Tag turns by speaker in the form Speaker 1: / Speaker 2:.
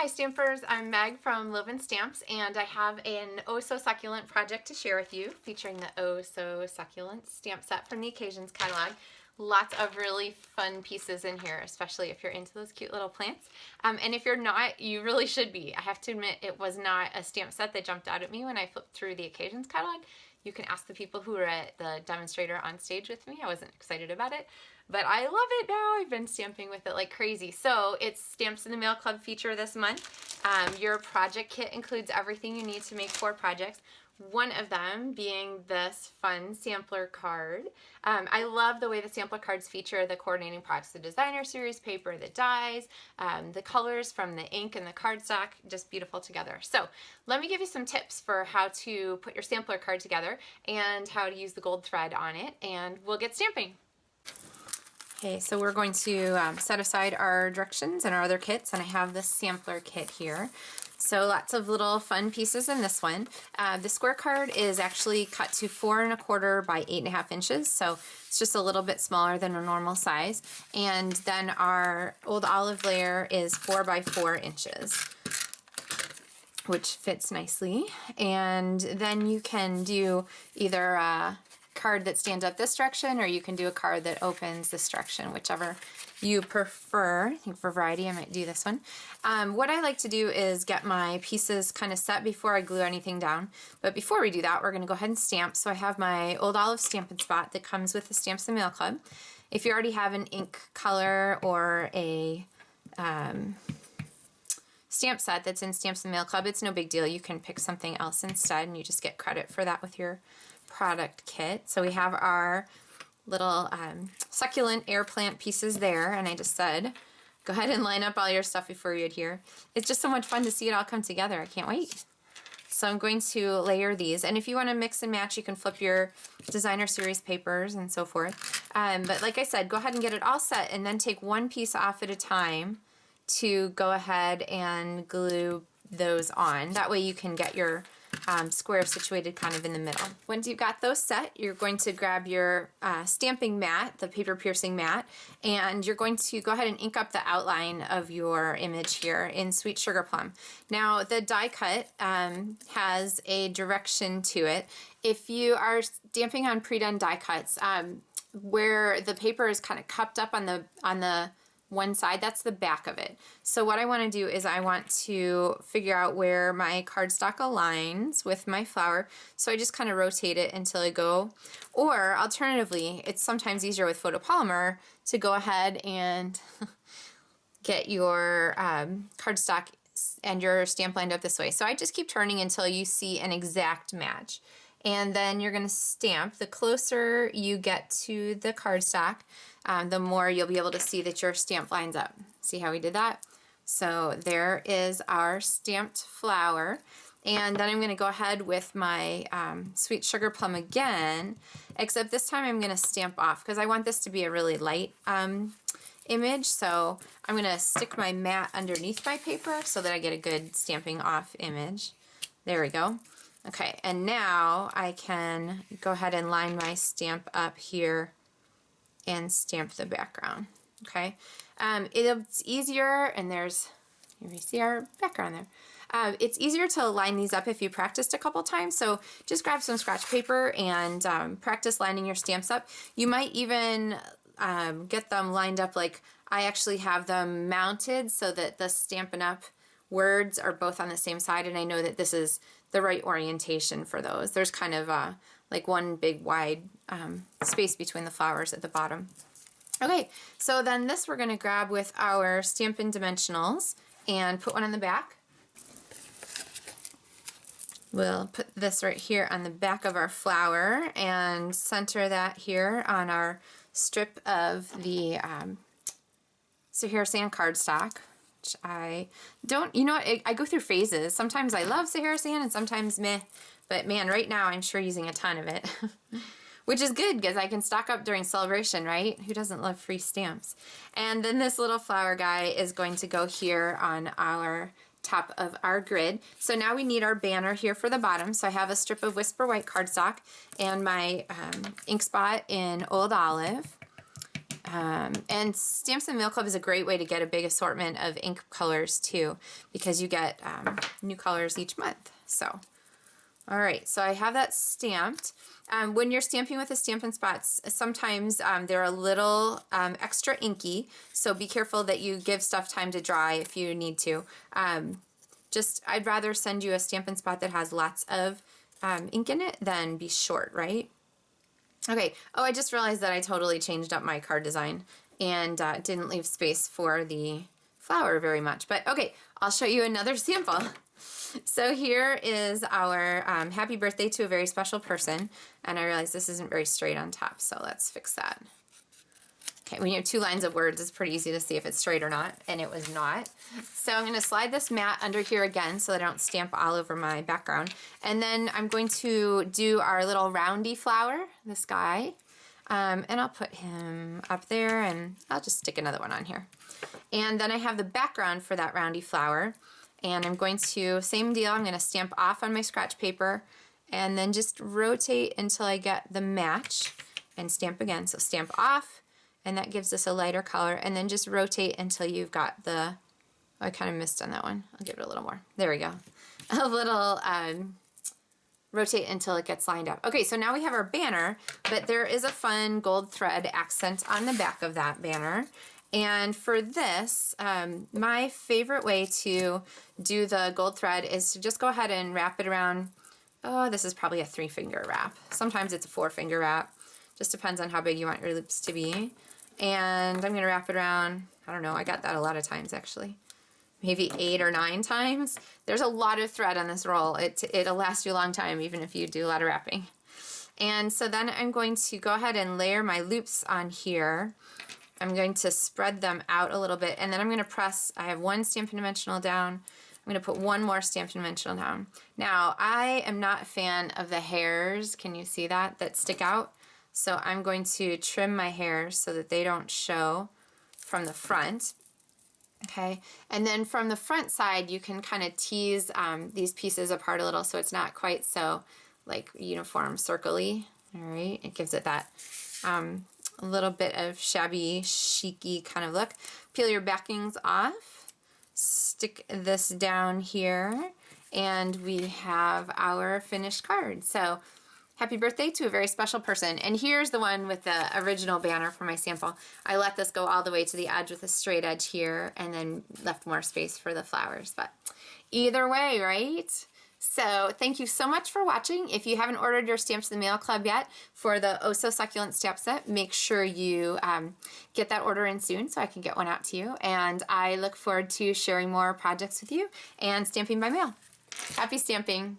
Speaker 1: Hi Stampers, I'm Meg from Loven Stamps, and I have an Oh So Succulent project to share with you featuring the Oh So Succulent stamp set from the Occasions catalog. Lots of really fun pieces in here, especially if you're into those cute little plants. And if you're not, you really should be. I have to admit, it was not a stamp set that jumped out at me when I flipped through the Occasions catalog. You can ask the people who were at the demonstrator on stage with me. I wasn't excited about it, but I love it now. I've been stamping with it like crazy. So it's Stamps in the Mail Club feature this month. Your project kit includes everything you need to make 4 projects. One of them being this fun sampler card. I love the way the sampler cards feature the coordinating products, the designer series paper, the dies, the colors from the ink and the cardstock, just beautiful together. So let me give you some tips for how to put your sampler card together and how to use the gold thread on it, and we'll get stamping. Okay, so we're going to set aside our directions and our other kits, and I have this sampler kit here. So lots of little fun pieces in this one. The square card is actually cut to 4 1/4 by 8 1/2 inches, so it's just a little bit smaller than a normal size. And then our old olive layer is 4 by 4 inches, which fits nicely. And then you can do either a card that stands up this direction, or you can do a card that opens this direction, whichever you prefer. I think for variety I might do this one. What I like to do is get my pieces kind of set before I glue anything down. But before we do that, we're going to go ahead and stamp. So I have my Old Olive Stampin' Spot that comes with the Stamps in the Mail Club. If you already have an ink color or a stamp set that's in Stamps in the Mail Club, it's no big deal. You can pick something else instead, and you just get credit for that with your product kit. So we have our little succulent air plant pieces there, and I just said go ahead and line up all your stuff before you adhere. It's just so much fun to see it all come together. I can't wait. So I'm going to layer these, and if you want to mix and match, you can flip your designer series papers and so forth. But like I said, go ahead and get it all set, and then take one piece off at a time to go ahead and glue those on. That way you can get your square situated kind of in the middle. Once you've got those set, you're going to grab your stamping mat, the paper piercing mat, and you're going to go ahead and ink up the outline of your image here in Sweet Sugar Plum. Now the die cut has a direction to it. If you are stamping on pre-done die cuts, where the paper is kind of cupped up on the one side, that's the back of it. So what I want to do is I want to figure out where my cardstock aligns with my flower. So I just kind of rotate it until I go. Or alternatively, it's sometimes easier with photopolymer to go ahead and get your cardstock and your stamp lined up this way. So I just keep turning until you see an exact match. And then you're going to stamp. The closer you get to the cardstock, the more you'll be able to see that your stamp lines up. See how we did that? So there is our stamped flower. And then I'm going to go ahead with my Sweet Sugar Plum again, except this time I'm going to stamp off because I want this to be a really light image. So I'm going to stick my mat underneath my paper so that I get a good stamping off image. There we go. Okay, and now I can go ahead and line my stamp up here and stamp the background. Okay, it's easier, and here we see our background there. It's easier to line these up if you practiced a couple times, so just grab some scratch paper and practice lining your stamps up. You might even get them lined up like I actually have them mounted so that the Stampin' Up words are both on the same side, and I know that this is the right orientation for those. There's kind of like one big wide space between the flowers at the bottom. Okay, so then this we're going to grab with our Stampin' Dimensionals and put one on the back. We'll put this right here on the back of our flower and center that here on our strip of the Sahara Sand cardstock. I don't, you know what, I go through phases. Sometimes I love Sahara Sand and sometimes meh, but man, right now I'm sure using a ton of it, which is good because I can stock up during celebration, right? Who doesn't love free stamps? And then this little flower guy is going to go here on our top of our grid. So now we need our banner here for the bottom. So I have a strip of Whisper White cardstock and my ink spot in Old Olive. And Stamps and Mail Club is a great way to get a big assortment of ink colors too, because you get new colors each month. So, all right, so I have that stamped. When you're stamping with the Stampin' Spots, sometimes they're a little extra inky, so be careful that you give stuff time to dry if you need to. I'd rather send you a Stampin' Spot that has lots of ink in it than be short, right? Okay, oh, I just realized that I totally changed up my card design and didn't leave space for the flower very much. But okay, I'll show you another sample. So here is our happy birthday to a very special person. And I realize this isn't very straight on top, so let's fix that. Okay, when you have two lines of words, it's pretty easy to see if it's straight or not, and it was not. So I'm going to slide this mat under here again so that I don't stamp all over my background. And then I'm going to do our little roundy flower, this guy. And I'll put him up there, and I'll just stick another one on here. And then I have the background for that roundy flower. And I'm going to, same deal, I'm going to stamp off on my scratch paper and then just rotate until I get the match and stamp again. So stamp off, and that gives us a lighter color, and then just rotate until you've got the, oh, I kind of missed on that one. I'll give it a little more. There we go. A little, rotate until it gets lined up. Okay, so now we have our banner, but there is a fun gold thread accent on the back of that banner. And for this, my favorite way to do the gold thread is to just go ahead and wrap it around. Oh, this is probably a 3-finger wrap. Sometimes it's a 4-finger wrap. Just depends on how big you want your loops to be. And I'm going to wrap it around, I don't know, I got that a lot of times actually. Maybe 8 or 9 times. There's a lot of thread on this roll. It'll last you a long time even if you do a lot of wrapping. And so then I'm going to go ahead and layer my loops on here. I'm going to spread them out a little bit, and then I'm going to press, I have one Stampin' Dimensional down. I'm going to put one more Stampin' Dimensional down. Now, I am not a fan of the hairs, can you see that stick out? So I'm going to trim my hairs so that they don't show from the front. Okay, and then from the front side, you can kind of tease these pieces apart a little so it's not quite so like uniform circle-y. All right, it gives it that a little bit of shabby, chic-y kind of look. Peel your backings off, stick this down here, and we have our finished card. So happy birthday to a very special person. And here's the one with the original banner for my sample. I let this go all the way to the edge with a straight edge here and then left more space for the flowers. But either way, right? So thank you so much for watching. If you haven't ordered your Stamps in the Mail Club yet for the Oh So Succulent stamp set, make sure you get that order in soon so I can get one out to you. And I look forward to sharing more projects with you and stamping by mail. Happy stamping!